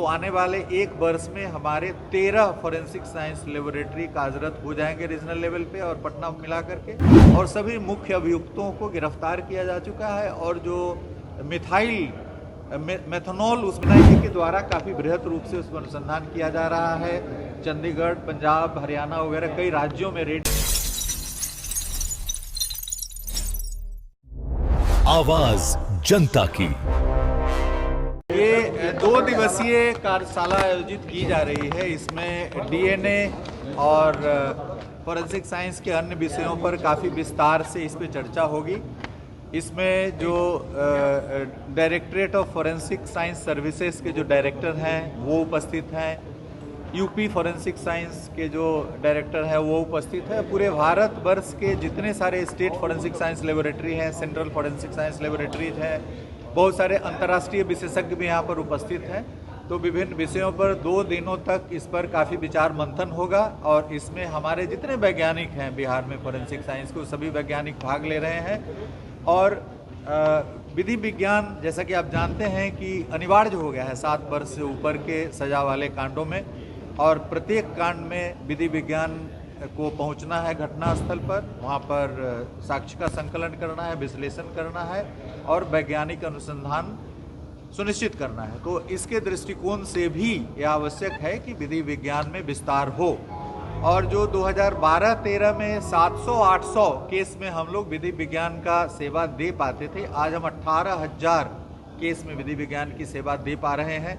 तो आने वाले एक वर्ष में हमारे 13 फॉरेंसिक साइंस लेबोरेटरी कार्यरत हो जाएंगे रीजनल लेवल पे और पटना मिला करके, और सभी मुख्य अभियुक्तों को गिरफ्तार किया जा चुका है। और जो मेथनॉल उस NIA के द्वारा काफ़ी बृहद रूप से उसमें अनुसंधान किया जा रहा है। चंडीगढ़, पंजाब, हरियाणा वगैरह कई राज्यों में रेड। आवाज जनता की। ये 2 दिवसीय कार्यशाला आयोजित की जा रही है। इसमें DNA और फॉरेंसिक साइंस के अन्य विषयों पर काफ़ी विस्तार से इस पे चर्चा होगी। इसमें जो directorate of forensic science services के जो डायरेक्टर हैं वो उपस्थित हैं, यूपी फॉरेंसिक साइंस के जो डायरेक्टर है वो उपस्थित है। पूरे भारत वर्ष के जितने सारे स्टेट फॉरेंसिक साइंस लेबोरेटरी हैं, सेंट्रल फॉरेंसिक साइंस लेबोरेटरीज हैं, बहुत सारे अंतर्राष्ट्रीय विशेषज्ञ भी यहाँ पर उपस्थित हैं। तो विभिन्न विषयों पर 2 दिनों तक इस पर काफ़ी विचार मंथन होगा और इसमें हमारे जितने वैज्ञानिक हैं बिहार में फॉरेंसिक साइंस को, सभी वैज्ञानिक भाग ले रहे हैं। और विधि विज्ञान, जैसा कि आप जानते हैं कि अनिवार्य हो गया है 7 वर्ष से ऊपर के सजा वाले कांडों में, और प्रत्येक कांड में विधि विज्ञान को पहुंचना है घटनास्थल पर, वहां पर साक्ष्य का संकलन करना है, विश्लेषण करना है और वैज्ञानिक अनुसंधान सुनिश्चित करना है। तो इसके दृष्टिकोण से भी यह आवश्यक है कि विधि विज्ञान में विस्तार हो। और जो 2012-13 में 700-800 केस में हम लोग विधि विज्ञान का सेवा दे पाते थे, आज हम 18,000 केस में विधि विज्ञान की सेवा दे पा रहे हैं।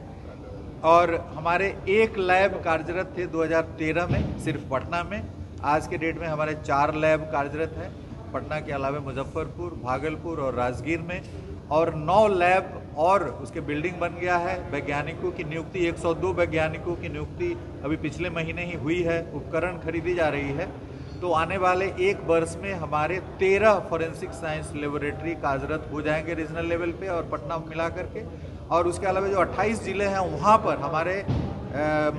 और हमारे 1 लैब कार्यरत थे 2013 में सिर्फ पटना में। आज के डेट में हमारे 4 लैब कार्यरत हैं, पटना के अलावा मुजफ्फरपुर, भागलपुर और राजगीर में, और 9 लैब और उसके बिल्डिंग बन गया है। वैज्ञानिकों की नियुक्ति, 102 वैज्ञानिकों की नियुक्ति अभी पिछले महीने ही हुई है, उपकरण खरीदी जा रही है। तो आने वाले एक वर्ष में हमारे 13 फॉरेंसिक साइंस लेबोरेटरी कार्यरत हो जाएंगे रीजनल लेवल पे और पटना मिला करके, और उसके अलावा जो 28 जिले हैं वहाँ पर हमारे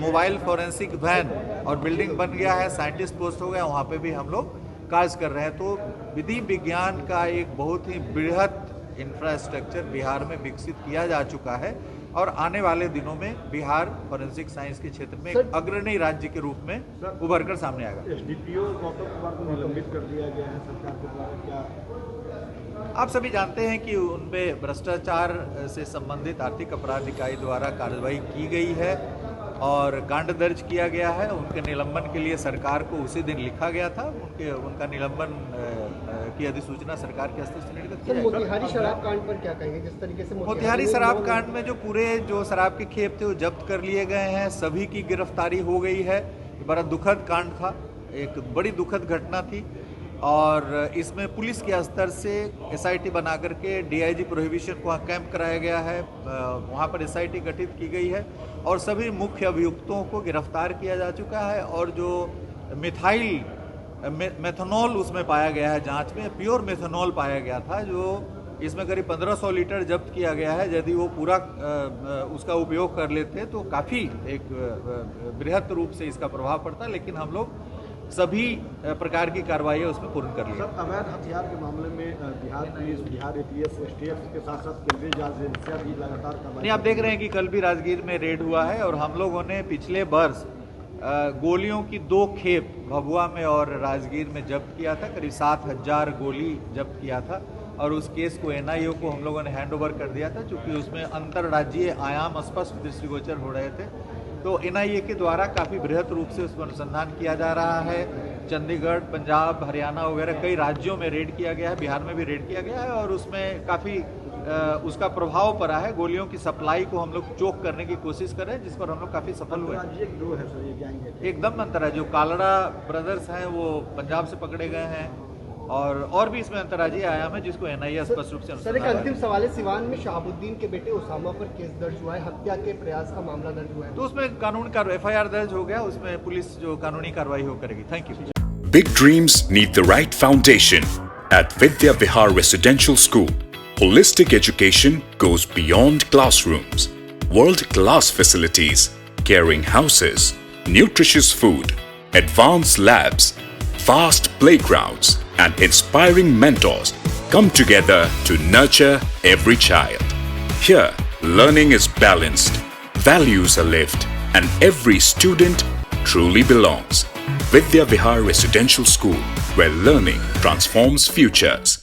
मोबाइल फॉरेंसिक वैन और बिल्डिंग बन गया है, साइंटिस्ट पोस्ट हो गया, वहाँ पे भी हम लोग कार्य कर रहे हैं। तो विधि विज्ञान का एक बहुत ही बृहद इंफ्रास्ट्रक्चर बिहार में विकसित किया जा चुका है और आने वाले दिनों में बिहार फॉरेंसिक साइंस के क्षेत्र में एक अग्रणी राज्य के रूप में उभर कर सामने आएगा। SDPO गौतम कुमार को निलंबित कर दिया गया है सरकार के द्वारा, क्या आप सभी जानते हैं कि उनपे भ्रष्टाचार से संबंधित आर्थिक अपराध इकाई द्वारा कार्रवाई की गई है और कांड दर्ज किया गया है। उनके निलंबन के लिए सरकार को उसी दिन लिखा गया था। उनका निलंबन की अधिसूचना सरकार के स्तर से निर्गत की जाएगी। मोतिहारी शराब कांड पर क्या कहेंगे? जिस तरीके से मोतिहारी शराब कांड में जो पूरे जो शराब के खेप थे वो जब्त कर लिए गए हैं, सभी की गिरफ्तारी हो गई है। बड़ा दुखद कांड था, एक बड़ी दुखद घटना थी और इसमें पुलिस के स्तर से SIT बना करके DIG प्रोहिबिशन को वहाँ कैंप कराया गया है, वहाँ पर SIT गठित की गई है और सभी मुख्य अभियुक्तों को गिरफ्तार किया जा चुका है। और जो मेथनॉल उसमें पाया गया है, जांच में प्योर मेथनॉल पाया गया था, जो इसमें करीब 1500 लीटर जब्त किया गया है। यदि वो पूरा उसका उपयोग कर लेते तो काफ़ी एक बृहद रूप से इसका प्रभाव पड़ता, लेकिन हम लोग सभी प्रकार की कार्रवाई उसमें पूर्ण कर ली। सब अवैध हथियार के मामले में Bihar police, Bihar ATF, STF के साथ साथ केंद्रीय जांच एजेंसियां भी लगातार कार्रवाई। नहीं, आप देख रहे हैं कि कल भी राजगीर में रेड हुआ है और हम लोगों ने पिछले वर्ष गोलियों की 2 खेप भभुआ में और राजगीर में जब्त किया था, करीब 7,000 गोली जब्त किया था और उस केस को NIA को हम लोगों ने हैंड ओवर कर दिया था, चूँकि उसमें अंतर्राज्यीय आयाम स्पष्ट दृष्टिगोचर हो रहे थे। तो NIA के द्वारा काफ़ी बृहद रूप से उसमें अनुसंधान किया जा रहा है। चंडीगढ़, पंजाब, हरियाणा वगैरह कई राज्यों में रेड किया गया है, बिहार में भी रेड किया गया है और उसमें काफ़ी उसका प्रभाव पड़ा है। गोलियों की सप्लाई को हम लोग चोक करने की कोशिश कर रहे हैं, जिस पर हम लोग काफ़ी सफल हुए। एकदम अंतर्राज्यीय, जो कालड़ा ब्रदर्स हैं वो पंजाब से पकड़े गए हैं और भी इसमें अंतर्राज्यीय आयाम है जिसको NIA स्पष्ट रूप से। सर, एक अंतिम सवाल है, सिवान में शहाबुद्दीन के बेटे उसामा पर केस दर्ज हुआ है, हत्या के प्रयास का मामला दर्ज हुआ है, तो उसमें कानून का FIR दर्ज हो गया, उसमें पुलिस जो कानूनी कार्रवाई हो करेगी। Thank you. Big dreams need the right foundation. At Vidya Vihar Residential School, holistic education goes beyond classrooms. World-class facilities, caring houses, nutritious food, advanced labs, vast playgrounds, and inspiring mentors come together to nurture every child. Here, learning is balanced. values are lived, and every student truly belongs. Vidya Vihar Residential School, where learning transforms futures.